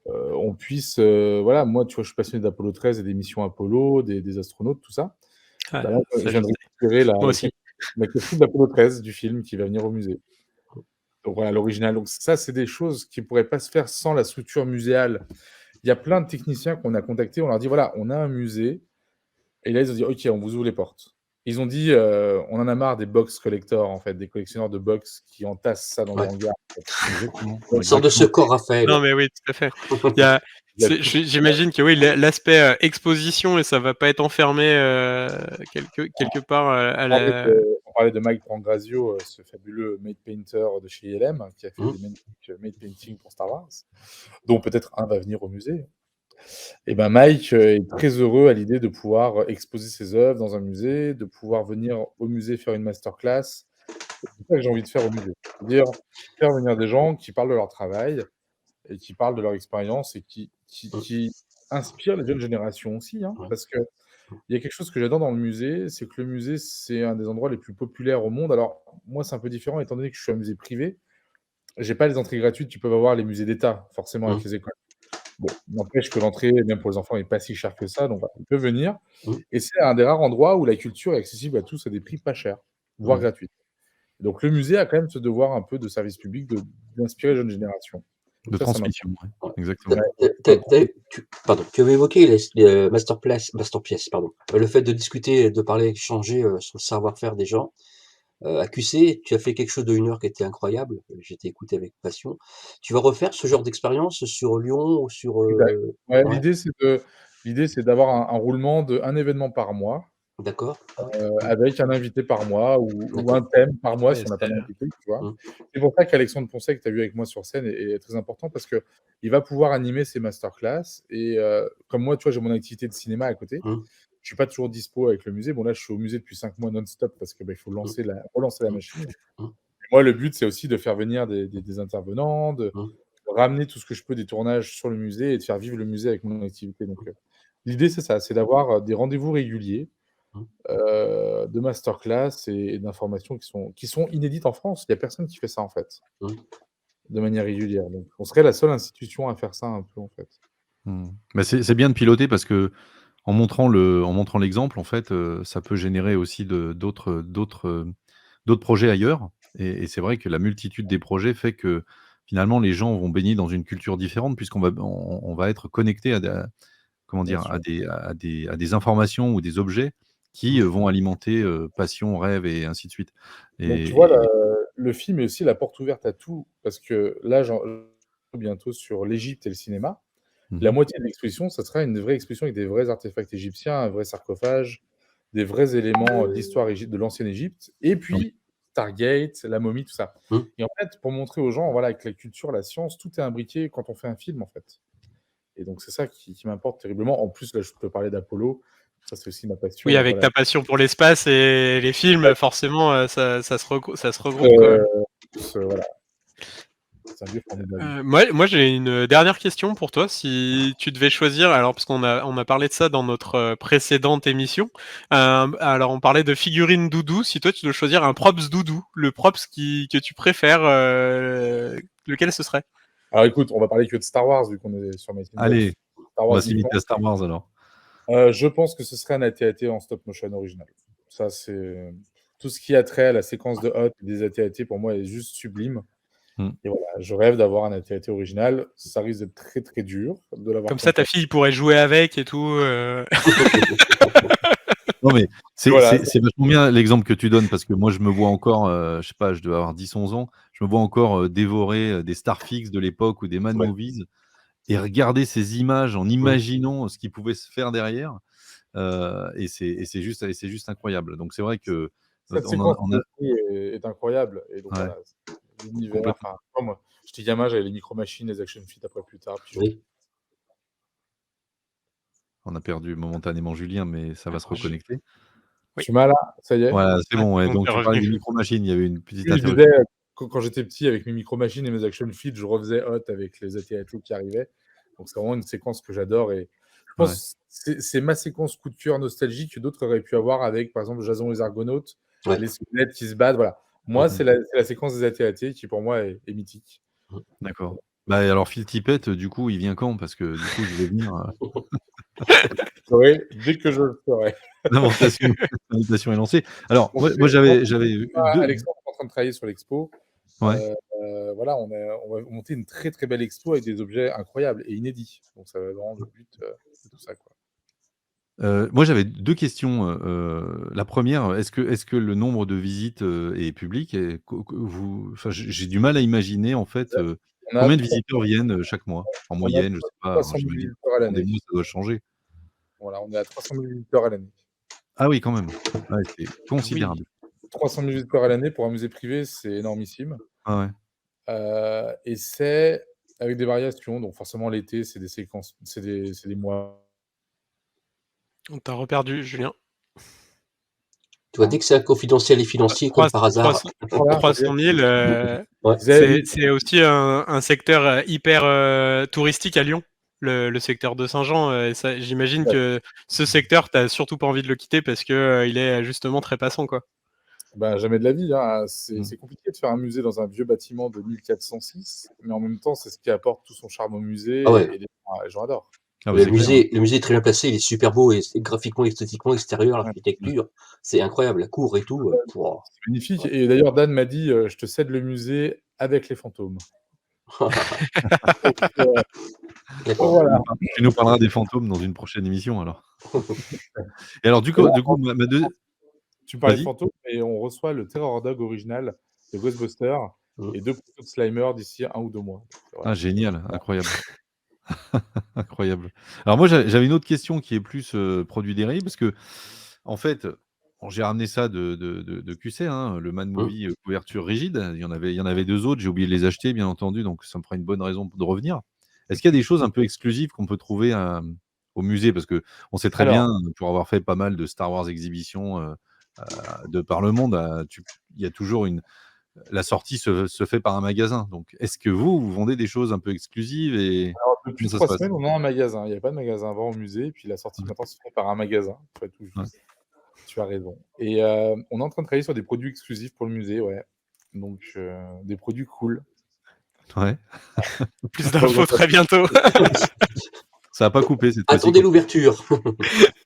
B: on puisse, voilà, moi, tu vois, je suis passionné d'Apollo 13 et des missions Apollo, des astronautes, tout ça.
A: Ouais,
B: Bah, là, je
A: ça je
B: viens de
A: sais.
B: récupérer
A: Moi aussi.
B: la capsule d'Apollo 13 du film qui va venir au musée. Donc voilà, l'original. Donc ça, c'est des choses qui pourraient pas se faire sans la structure muséale. Il y a plein de techniciens qu'on a contactés, on leur dit: «Voilà, on a un musée», et là, ils ont dit: «OK, on vous ouvre les portes». Ils ont dit, «On en a marre des box collectors, en fait, des collectionneurs de box qui entassent ça dans des
E: ouais.
B: hangars», en fait.
C: Exactement,
E: Sors de ce
C: exactement.
E: corps, Raphaël.
A: Non, mais oui, tout à fait. Il y a
B: Il y a tout
A: j'imagine que oui, l'aspect, exposition et ça va pas être enfermé, quelque part, à la
B: On parlait de Mike Pangrazio, ce fabuleux matte painter de chez ILM, qui a fait
E: Mmh,
B: des magnifiques, matte paintings pour Star Wars, dont peut-être un va venir au musée. Et ben Mike, est très heureux à l'idée de pouvoir, exposer ses œuvres dans un musée, de pouvoir venir au musée faire une masterclass. C'est ça que j'ai envie de faire au musée. C'est-à-dire faire venir des gens qui parlent de leur travail et qui parlent de leur expérience et
E: mmh,
B: qui inspirent les jeunes générations aussi, hein.
E: ouais,
B: Parce qu'il y a quelque chose que j'adore dans le musée, c'est que le musée, c'est un des endroits les plus populaires au monde. Alors moi, c'est un peu différent étant donné que je suis un musée privé. J'ai pas les entrées gratuites que peuvent avoir les musées d'État, forcément avec
E: mmh,
B: les écoles. Bon, n'empêche que l'entrée, même pour les enfants, est pas si chère que ça, donc voilà, ils peuvent venir
E: mmh,
B: et c'est un des rares endroits où la culture est accessible à tous à des prix pas chers, voire
E: mmh.
B: gratuits. Donc le musée a quand même ce devoir un peu de service public d'inspirer les jeunes générations. Donc
C: De
B: ça
C: transmission,
B: m'intéresse.
C: ouais,
E: Ouais.
C: exactement.
E: Tu avais évoqué les masterpièces, pardon. Le fait de discuter, de parler, échanger, sur le savoir-faire des gens. À QC, tu as fait quelque chose de 1 heure qui était incroyable. J'ai été écouté avec passion. Tu vas refaire ce genre d'expérience sur Lyon ou sur,
B: Exact. Ouais,
E: ouais?
B: l'idée c'est d'avoir un roulement de un événement par mois.
E: D'accord.
B: avec un invité par mois ou un
E: D'accord.
B: thème par mois
A: Ouais,
B: si on n'a pas
A: c'est
B: d'invité, tu vois?
E: Mmh.
B: C'est pour ça qu'Alexandre Poncet, que tu as vu avec moi sur scène, est très important parce qu'il va pouvoir animer ses masterclass et comme moi, tu vois, j'ai mon activité de cinéma à côté.
E: Mmh.
B: Je suis pas toujours dispo avec le musée. Bon, là, je suis au musée depuis 5 mois non-stop parce que, bah, il faut
E: Mmh.
B: relancer la
E: Mmh.
B: machine.
E: Mmh.
B: Moi, le but, c'est aussi de faire venir des intervenants, de
E: Mmh.
B: ramener tout ce que je peux des tournages sur le musée et de faire vivre le musée avec mon activité. Donc, l'idée, c'est ça, c'est d'avoir des rendez-vous réguliers
E: Mmh.
B: de masterclass et d'informations qui sont inédites en France. Il y a personne qui fait ça, en fait,
E: Mmh.
B: de manière régulière. Donc, on serait la seule institution à faire ça un peu, en fait.
C: Mmh. Bah, c'est bien de piloter parce qu'en montrant l'exemple, en fait, ça peut générer aussi d'autres projets ailleurs et c'est vrai que la multitude des projets fait que, finalement, les gens vont baigner dans une culture différente puisqu'on va être connecté à des comment
B: Bien
C: dire?
B: sûr.
C: À des informations ou des objets qui,
E: Mmh.
C: vont alimenter, passion, rêve et ainsi de suite
B: Donc, tu vois,
C: et
B: le film est aussi la porte ouverte à tout parce que là, bientôt sur l'Égypte et le cinéma.
C: mmh
B: La
C: mh.
B: moitié de l'exposition, ça sera une vraie exposition avec des vrais artefacts égyptiens, un vrai sarcophage, des vrais éléments de l'histoire de l'ancienne Égypte et
C: Oui.
B: puis Stargate, la momie, tout ça.
E: Mmh.
B: Et en fait, pour montrer aux gens, voilà, avec la culture, la science, tout est imbriqué quand on fait un film, en fait. Et donc c'est ça qui m'importe terriblement. En plus, là, je peux parler d'Apollo, ça, c'est aussi ma
A: Oui,
B: passion,
A: avec
B: voilà.
A: ta passion pour l'espace et les films,
B: Ouais,
A: forcément, ça se regroupe, quoi.
B: heu, voilà, c'est un lieu formidable.
A: Moi, j'ai une dernière question pour toi. Si tu devais choisir, alors parce qu'on a parlé de ça dans notre précédente émission. Alors on parlait de figurines doudou. Si toi tu dois choisir un props doudou, le props que tu préfères, lequel ce serait?
B: Alors écoute, on va parler que de Star Wars vu qu'on est sur Mighty Morph.
C: Allez,
B: Star
C: on va
B: Wars
C: se limiter
B: vivant.
C: à Star Wars alors.
B: Je pense que ce serait un AT-AT en stop motion original. Ça, c'est tout ce qui a trait à la séquence de Hot des AT-AT pour moi est juste sublime
C: Mmh.
B: et voilà, je rêve d'avoir un AT-AT original. Ça risque d'être très, très dur de l'avoir
A: Comme ça, ta
B: comme ça.
A: fille pourrait jouer avec et tout.
C: Non, mais
B: Voilà,
C: c'est vachement bien l'exemple que tu donnes parce que moi, je me vois encore, je sais pas, je dois avoir 10-11 ans. Je me vois encore, dévorer, des Starfix de l'époque ou des Mad
B: ouais.
C: Movies et regarder ces images en
E: Mmh.
C: imaginant ce qui pouvait se faire derrière, et c'est juste incroyable. Donc c'est vrai que,
B: Cette séquence
C: on a
B: aussi est incroyable et donc
C: ouais,
B: voilà, l'univers,
C: complètement.
B: enfin, moi, j'étais gamin, j'avais les Micro Machines, les Action Feet après plus tard, puis
E: Oui.
C: On a perdu momentanément Julien, mais ça va se
A: Je
C: reconnecter.
A: Oui.
B: tu m'as là, ça y est?
C: Voilà, c'est
A: Ah,
C: bon,
A: c'est
C: ouais,
A: bon,
C: donc
A: tu
C: tu parlais
A: revenu.
C: des Micro Machines, il y avait une petite
B: Oui, je disais,
C: interruption.
B: quand j'étais petit avec mes Micro Machines et mes Action Feet, je refaisais Hot avec les AT-AT qui arrivaient. Donc c'est vraiment une séquence que j'adore et je
C: Ouais.
B: pense c'est ma séquence coup de cœur nostalgique que d'autres auraient pu avoir avec, par exemple, Jason et les Argonautes,
E: Ouais.
B: les squelettes qui se battent, voilà. Moi,
E: Mmh.
B: c'est la séquence des AT-AT qui pour moi est mythique.
E: Mmh.
B: Donc
C: D'accord. Bah, et alors Phil Tippett, du coup, il vient quand? Parce que du coup, je vais venir,
B: je saurai dès que je le ferai.
C: l'invitation l'invitation est lancée. Alors
B: Donc
C: moi j'avais eu 2
B: Alexandre est en train de travailler sur l'expo.
C: ouais.
B: Voilà, on va monter une très, très belle expo avec des objets incroyables et inédits. Donc ça va être vraiment le but, de tout ça, quoi.
C: Moi j'avais 2 questions, la première, est-ce que le nombre de visites, est public et que vous enfin, j'ai du mal à imaginer en fait,
B: On a
C: combien de
B: trois
C: visiteurs viennent, chaque mois? En
B: on a
C: moyenne, je sais pas, alors
B: 300 000
C: j'imagine
B: visiteurs à
C: en des
B: l'année.
C: mois ça doit changer.
B: Voilà, on est à 300 000 visiteurs à l'année.
C: Ah oui, quand même. Ouais, c'est
A: Ah oui.
C: considérable.
B: 300 000 visiteurs à l'année pour un musée privé, c'est énormissime.
C: Ah ouais.
B: Et c'est avec des variations. Donc forcément l'été, c'est des séquences, c'est des mois.
A: On t'a reperdu, Julien.
E: Tu vois, dès que c'est confidentiel et financier, comme
A: Trois
E: par hasard.
A: 300
B: Voilà, ça y
A: 300 000,
E: Ouais.
A: c'est aussi un secteur, hyper, touristique à Lyon, le secteur de Saint-Jean, et ça j'imagine que ce secteur, tu as surtout pas envie de le quitter parce que, il est justement très passant, quoi.
B: Ben, jamais de la vie, hein.
C: Mmh.
B: C'est compliqué de faire un musée dans un vieux bâtiment de 1406, mais en même temps, c'est ce qui apporte tout son charme au
E: Ah
B: musée
E: ouais.
B: et les gens adorent.
C: Ah bah, c'est clair, hein.
E: Le musée est très bien placé, il est super beau et graphiquement, esthétiquement, extérieur,
B: Ouais,
C: Mmh.
E: l'architecture, c'est incroyable, la cour et tout, pouah.
B: c'est magnifique
E: Ouais.
B: et d'ailleurs Dan m'a dit, «Je te cède le musée avec les fantômes». Donc
E: D'accord.
B: voilà.
C: Tu nous parleras des fantômes dans une prochaine émission alors. Et alors
B: Et là,
C: du coup ma
B: tu parlais de
C: vas-y?
B: fantômes et on reçoit le Terror Dog original de Ghostbusters
E: Mmh.
B: et 2 protos de Slimer d'ici 1 ou 2 mois.
C: Ah
B: Voilà.
C: génial, incroyable. Incroyable. Alors moi j'avais une autre question qui est plus, produit dérivé parce que en fait, bon, j'ai ramené ça de QC, hein, le Mad
E: Mmh.
C: Movie, couverture rigide. Il y en avait 2 autres, j'ai oublié de les acheter, bien entendu, donc ça me fera une bonne raison de revenir. Est-ce qu'il y a des choses un peu exclusives qu'on peut trouver au musée? Parce qu'on sait très bien,
B: Alors,
C: pour avoir fait pas mal de Star Wars exhibitions, de par le monde, il y a toujours la sortie se fait par un magasin. Donc est-ce que vous vendez des choses un peu exclusives et
B: depuis
C: comment ça se
B: 3
C: passe?
B: semaines, on a un magasin. Il y avait pas de magasin avant au musée, et puis la sortie
C: Ouais,
B: maintenant se fait par un magasin, pour être tout
C: ouais,
B: juste. Tu as raison, et on est en train de travailler sur des produits exclusifs pour le musée, ouais. Donc des produits cool.
C: ouais.
A: Plus
B: Pas besoin
A: d'infos
B: de
A: très bientôt.
C: Ça a pas coupé cette fois-ci
E: Attendez
C: quand
E: l'ouverture.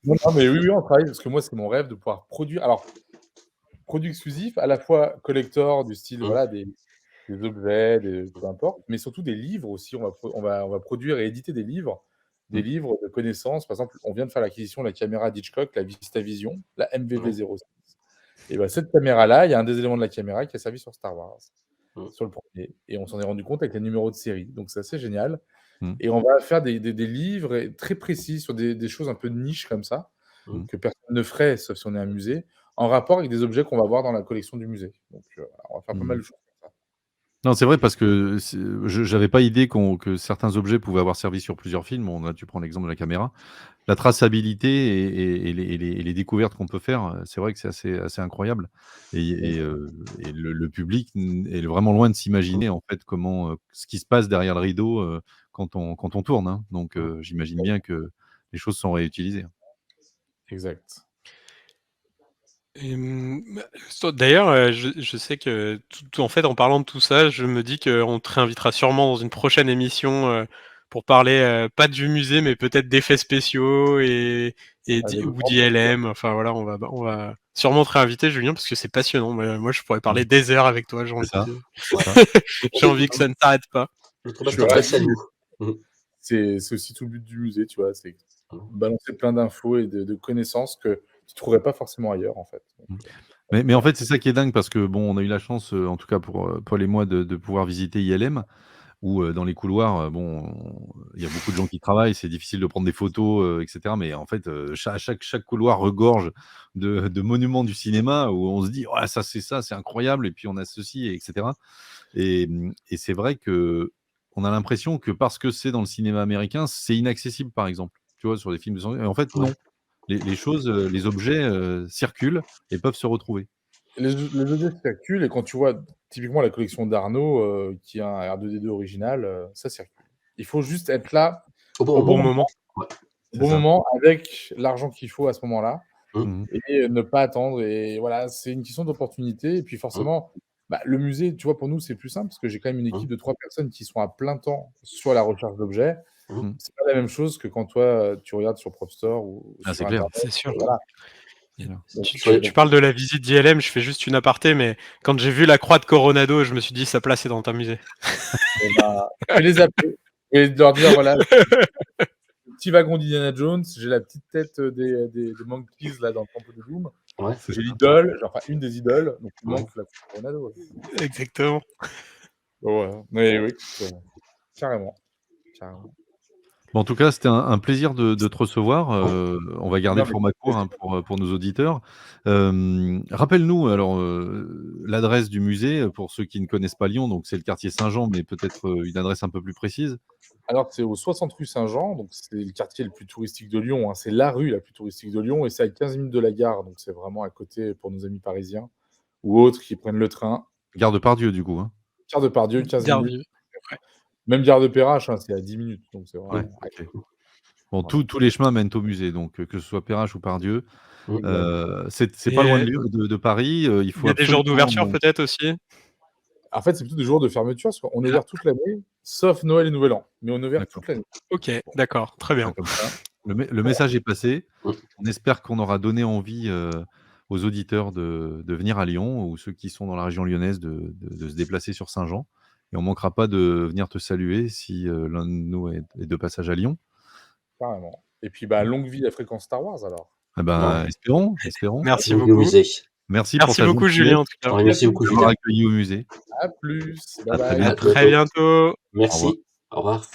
B: Non, non, mais oui, oui, on travaille parce que moi, c'est mon rêve de pouvoir produire. Alors, produits exclusifs, à la fois collector, du style,
E: Mmh,
B: voilà, des objets,
E: mmh,
B: peu importe, mais surtout des livres aussi. On va produire et éditer des
C: mmh,
B: livres de connaissances. Par exemple, on vient de faire l'acquisition de la caméra d'Hitchcock, la VistaVision, la
E: ouais,
B: MVV06. Et ben, cette caméra-là, il y a un des éléments de la caméra qui a servi sur Star Wars,
E: mmh,
B: sur le premier, et on s'en est rendu compte avec les numéros de série. Donc c'est assez génial.
C: mmh,
B: Et on va faire des livres très précis sur des choses un peu de niche comme ça,
E: mmh.
C: mmh,
B: que personne ne ferait, sauf si on est un musée, en rapport avec des objets qu'on va voir dans la collection du musée. Donc, voilà, on va faire pas mal
C: mmh.
B: de choses comme ça.
C: Non, c'est vrai parce que je j'avais pas idée que certains objets pouvaient avoir servi sur plusieurs films. Bon, là, tu prends l'exemple de la caméra. La traçabilité et les découvertes qu'on peut faire, c'est vrai que c'est assez incroyable et le public est vraiment loin de s'imaginer, en fait, ce qui se passe derrière le rideau, quand on tourne, hein. Donc j'imagine bien que les choses sont réutilisées.
B: Exact.
A: D'ailleurs, je sais que en fait, en parlant de tout ça, je me dis qu'on te réinvitera sûrement dans une prochaine émission, pour parler, pas du musée, mais peut-être d'effets spéciaux
B: Avec
A: ou
B: grand plaisir.
A: d'ILM. Enfin voilà, on va sûrement te réinviter, Julien, parce que c'est passionnant. Moi, je pourrais
C: Mmh.
A: parler des heures avec toi, j'ai
C: C'est
A: envie
C: ça,
A: de
C: c'est
E: Ouais.
C: ça.
A: j'ai envie que ça ne s'arrête pas.
E: Notre
B: Je suis
E: masterclass à
B: ravi, et
E: nous. Mmh,
B: c'est aussi tout le but du musée, tu vois? C'est
E: mmh,
B: balancer plein d'infos et de connaissances que tu trouverais pas forcément ailleurs, en fait. Donc,
C: Mmh.
B: ça
C: Mais
B: fait
C: mais en
B: plaisir.
C: fait, c'est ça qui est dingue parce que bon, on a eu la chance, en tout cas pour, Paul et moi de pouvoir visiter ILM où, dans les couloirs, il y a beaucoup de gens qui travaillent, c'est difficile de prendre des photos, et cetera. Mais en fait, chaque couloir regorge de monuments du cinéma où on se dit: «Ouais, ça, c'est incroyable» et puis on a ceci et cetera et c'est vrai qu'on a l'impression que parce que c'est dans le cinéma américain, c'est inaccessible, par exemple, tu vois? Sur des films de et en fait,
E: ouais.
C: non. Les choses, les objets, circulent et peuvent se retrouver.
B: Les objets circulent, et quand tu vois typiquement la collection d'Arnaud, qui a un R2D2 original, ça circule. Il faut juste être là
E: Au bon
B: au
A: Au
B: bon
A: bon
E: moment.
B: moment,
A: moment.
E: Ouais.
B: au
C: C'est
B: bon
C: ça.
B: moment avec l'argent qu'il faut à ce moment-là,
E: Mmh,
C: Mmh mh.
B: et ne pas attendre, et voilà, c'est une question d'opportunité, et puis
E: mmh,
B: forcément, bah, le musée, tu vois, pour nous, c'est plus simple parce que j'ai quand même une
E: mmh,
B: équipe de 3 personnes qui sont à plein temps sur la recherche d'objets.
E: mmh.
C: Mmh.
B: C'est pas la même chose que quand toi, tu regardes sur PropStore ou
C: Ah, c'est
B: sur
C: clair,
B: internet,
A: C'est sûr.
B: voilà.
C: c'est clair.
B: Donc
A: Tu parles de la visite d'ILM, je fais juste une aparté, mais quand j'ai vu la croix de Coronado, je me suis dit: «Sa place est dans un musée».
B: et bah, je vais les appeler et leur dire: «Voilà, le petit wagon d'Indiana Jones, j'ai la petite tête, des Monkeys là dans le Temple de Doom,
E: Ouais,
C: C'est
B: j'ai
C: ça.
B: l'idole, enfin une des idoles, donc il
E: ouais.
B: manque la Coronado, ouais».
A: Exactement.
B: Ouais, mais oui, écoute, carrément, carrément.
C: Bon, en tout cas, c'était un plaisir de te recevoir,
E: Ouais.
C: on va garder
B: Non,
C: le
B: mais
C: format court, hein, pour nos auditeurs. Rappelle-nous alors, l'adresse du musée, pour ceux qui ne connaissent pas Lyon, donc c'est le quartier Saint-Jean, mais peut-être, une adresse un peu plus précise?
B: alors c'est au 60 rue Saint-Jean, donc c'est le quartier le plus touristique de Lyon, hein. C'est la rue la plus touristique de Lyon, et c'est à 15 minutes de la gare, donc c'est vraiment à côté pour nos amis parisiens ou autres qui prennent le train.
C: Gare de Pardieu, du coup, hein?
B: Gare de Pardieu, 15 minutes.
A: Derby. Ouais.
B: Même gare de Perrache, hein, c'est à 10 minutes, donc c'est
C: Ouais,
B: vraiment
C: OK. Bon,
B: voilà.
C: tous les chemins mènent au musée, donc que ce soit Perrache ou Pardieu,
E: Mmh.
B: Exact.
C: c'est pas loin de
A: Et
C: Lyon de Paris, il
A: il
C: faut
A: y a des jours
C: absolument
A: d'ouverture peut-être aussi?
B: En fait, c'est plutôt des jours de fermeture parce qu'on est
A: Ah,
B: ouvert toute l'année, sauf Noël et Nouvel An, mais on est ouvert
C: d'accord.
B: toute l'année.
A: OK,
B: Bon,
A: d'accord, très
C: Bah,
A: bien.
C: comme ça, le message est passé.
E: Mmh.
C: On espère qu'on aura donné envie, aux auditeurs de venir à Lyon ou ceux qui sont dans la région lyonnaise de se déplacer sur Saint-Jean et on manquera pas de venir te saluer si, l'un de nous est de passage à Lyon.
B: carrément, et puis, bah, longue vie à Fréquence Star Wars alors.
C: Ah
E: Ouais.
C: ben, espérons, espérons.
A: Merci
E: Longue vie au
A: beaucoup.
E: musée.
C: Merci pour
A: Merci
C: ta
A: beaucoup Julien
C: gentillesse
A: en tout cas.
E: Ouais, merci beaucoup
C: de m'avoir
E: Julien.
C: accueilli au musée.
B: À plus, bye
C: À très
B: bye.
E: À
A: À
C: bientôt.
A: très
E: bientôt.
A: bientôt.
C: Au revoir.
E: Merci. Au revoir.